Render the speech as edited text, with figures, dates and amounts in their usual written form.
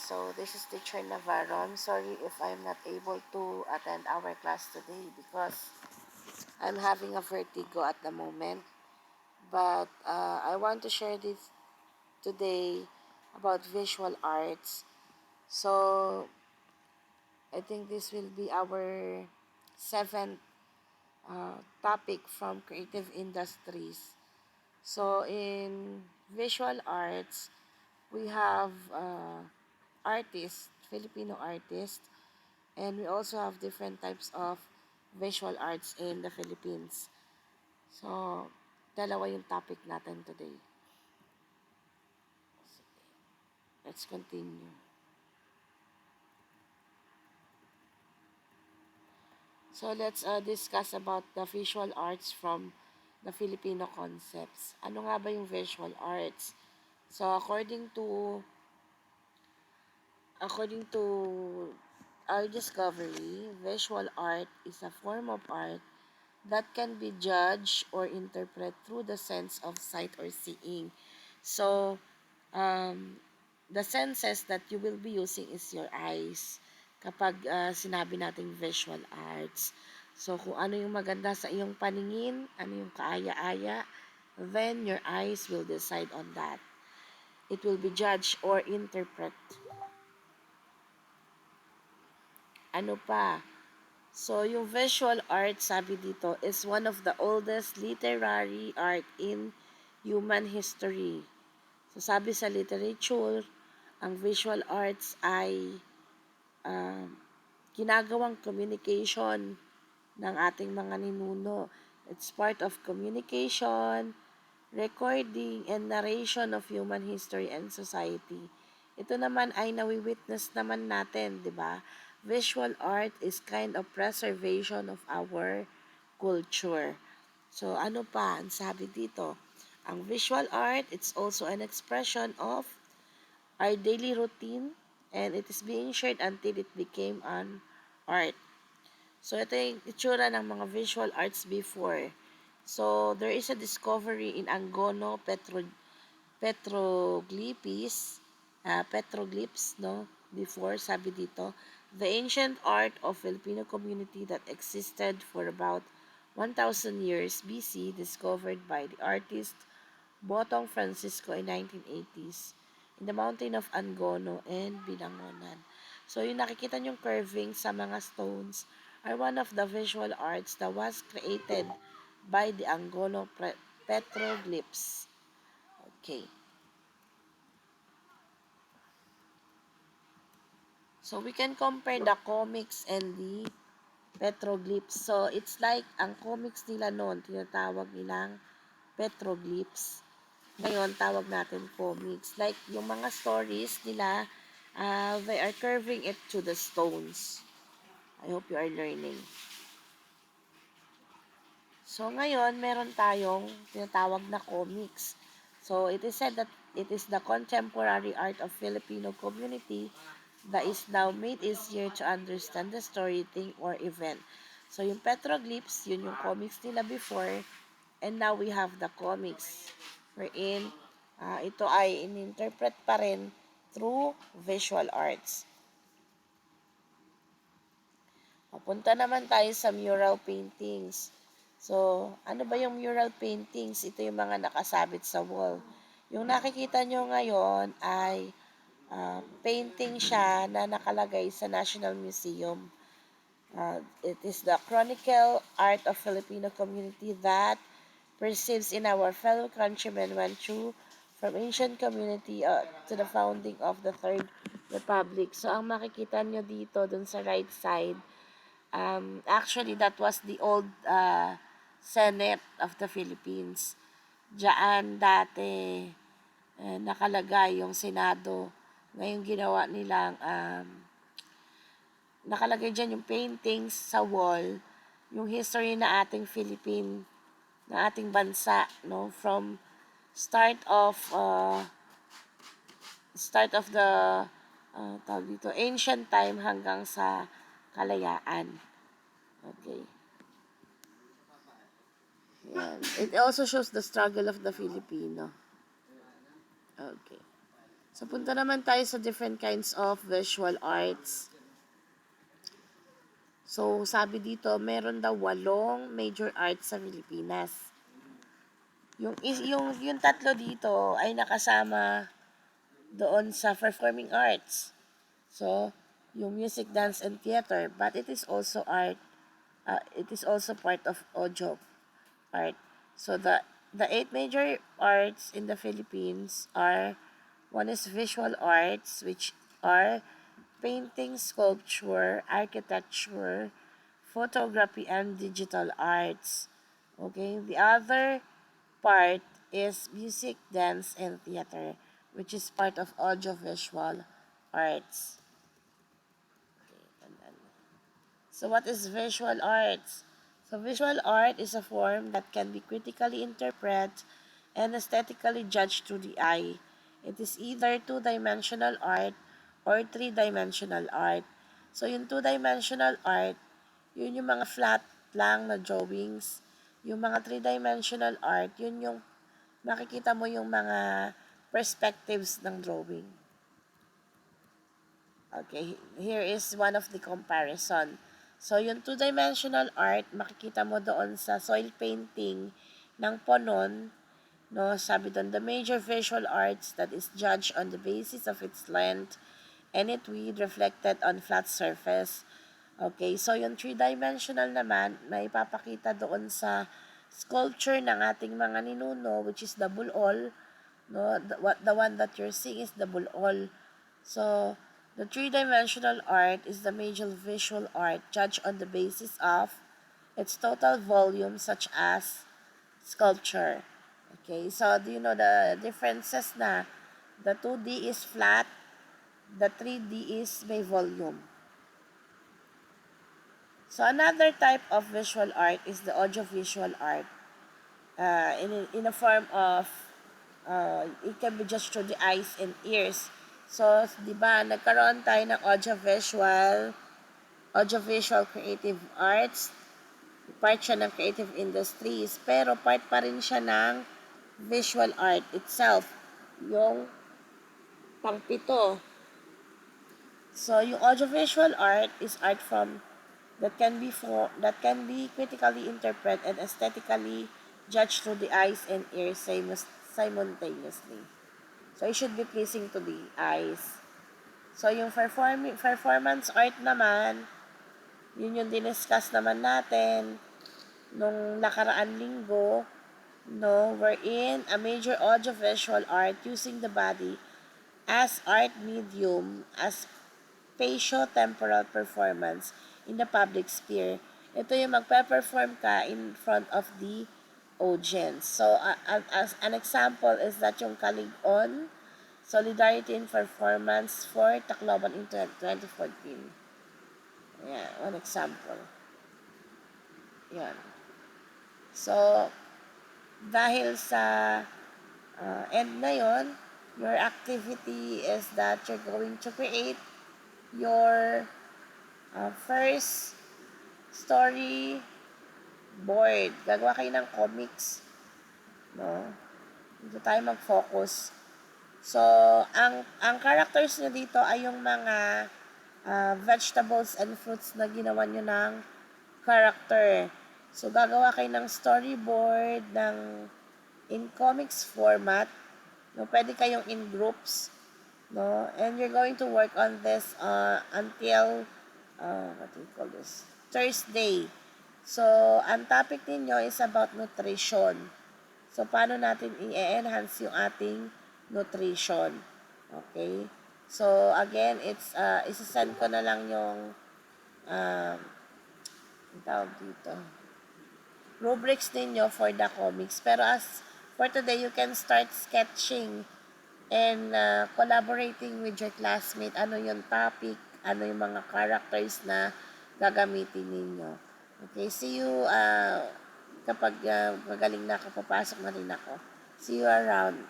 So this is Teacher Navarro. I'm sorry if I'm not able to attend our class today because I'm having a vertigo at the moment. But I want to share this today about visual arts. So I think this will be our seventh topic from creative industries. So in visual arts, we have artists, Filipino artists, and we also have different types of visual arts in the Philippines. So, dalawa yung topic natin today. Let's continue. So, let's discuss about the visual arts from the Filipino concepts. Ano nga ba yung visual arts? So, according to our discovery, visual art is a form of art that can be judged or interpreted through the sense of sight or seeing. So, um, the senses that you will be using is your eyes. Kapag sinabi nating visual arts. So, kung ano yung maganda sa iyong paningin, ano yung kaaya-aya, then your eyes will decide on that. It will be judged or interpret. Ano pa? So, yung visual art, sabi dito, is one of the oldest literary art in human history. So, sabi sa literature, ang visual arts ay uh, ginagawang communication ng ating mga ninuno. It's part of communication, recording, and narration of human history and society. Ito naman ay nawi-witness naman natin, di ba? Visual art is kind of preservation of our culture. So, ano pa ang sabi dito? Ang visual art, it's also an expression of our daily routine and it is being shared until it became an art. So, ito yung itsura ng mga visual arts before. So, there is a discovery in Angono petroglyphs, no? Before, sabi dito, the ancient art of Filipino community that existed for about 1,000 years BC, discovered by the artist Botong Francisco in 1980s in the mountain of Angono and Binangonan. So, yung nakikita nyong curving sa mga stones are one of the visual arts that was created by the Angono petroglyphs. Okay. So, we can compare the comics and the petroglyphs. So, it's like, ang comics nila noon, tinatawag nilang petroglyphs. Ngayon, tawag natin comics. Like, yung mga stories nila, they are curving it to the stones. I hope you are learning. So, ngayon, meron tayong tinatawag na comics. So, it is said that it is the contemporary art of Filipino community that is now made easier to understand the story, thing, or event. So, yung petroglyphs, yun yung comics nila before, and now we have the comics wherein ito ay in-interpret pa rin through visual arts. Papunta naman tayo sa mural paintings. So, ano ba yung mural paintings? Ito yung mga nakasabit sa wall. Yung nakikita nyo ngayon ay painting siya na nakalagay sa National Museum. It is the chronicle art of Filipino community that persists in our fellow countrymen went through from ancient community to the founding of the Third Republic. So, ang makikita nyo dito, dun sa right side, actually, that was the old Senate of the Philippines. Diyan dati nakalagay yung Senado. Ngayon ginawa nilang nakalagay dyan yung paintings sa wall, yung history na ating na ating bansa, no? From start of the tawag dito, ancient time hanggang sa kalayaan. Okay. Yan. It also shows the struggle of the Filipino. Okay. So, punta naman tayo sa different kinds of visual arts. So, sabi dito, meron daw 8 major arts sa Pilipinas. Yung tatlo dito ay nakasama doon sa performing arts. So, yung music, dance, and theater, but it is also art. It is also part of audio art. So, the 8 major arts in the Philippines are, one is visual arts, which are painting, sculpture, architecture, photography, and digital arts. Okay, the other part is music, dance, and theater, which is part of audiovisual arts. Okay, so what is visual arts? So visual art is a form that can be critically interpreted and aesthetically judged through the eye. It is either two-dimensional art or three-dimensional art. So yung two-dimensional art, yun yung mga flat lang na drawings. Yung mga three-dimensional art, yun yung makikita mo yung mga perspectives ng drawing. Okay, here is one of the comparison. So, yung two-dimensional art, makikita mo doon sa soil painting ng Ponon, no? Sabi doon, the major visual arts that is judged on the basis of its length and its width reflected on flat surface. Okay, so yung three-dimensional naman, may papakita doon sa sculpture ng ating mga ninuno, which is the bulol, no? The one that you're seeing is the bulol. So, the three-dimensional art is the major visual art judged on the basis of its total volume, such as sculpture. Okay, so do you know the differences na? The 2D is flat, the 3D is may volume. So another type of visual art is the audiovisual art. In a form of, it can be just through the eyes and ears. So, di ba, nagkaroon tayo ng audiovisual creative arts, part siya ng creative industries, pero part pa rin siya ng visual art itself, yung pangpito. So, yung audiovisual art is art from that can be critically interpreted and aesthetically judged through the eyes and ears simultaneously. So, it should be pleasing to the eyes. So, yung performance art naman, yun yung diniscuss naman natin nung nakaraan linggo, no, wherein a major audiovisual art using the body as art medium, as spatio-temporal performance in the public sphere. Ito yung magpe-perform ka in front of the audience. So, as an example is that yung Kalig-On, Solidarity in Performance for Tacloban in 2014. Yan, one example. Yan. So, dahil sa end na yon, your activity is that you're going to create your first story board. Gagawa kayo ng comics. No? Dito tayo mag-focus. So, ang characters nyo dito ay yung mga vegetables and fruits na ginawa nyo ng character. So, gagawa kayo ng storyboard in comics format. No? Pwede kayong in groups. No? And you're going to work on this until, what do you call this? Thursday. So, ang topic ninyo is about nutrition. So, paano natin i-enhance yung ating nutrition. Okay? So, again, isa-send ko na lang yung tawag dito, rubrics ninyo for the comics. Pero as for today, you can start sketching and collaborating with your classmate. Ano yung topic, ano yung mga characters na gagamitin ninyo. Okay, see you kapag magaling na ako, papasok na rin ako. See you around.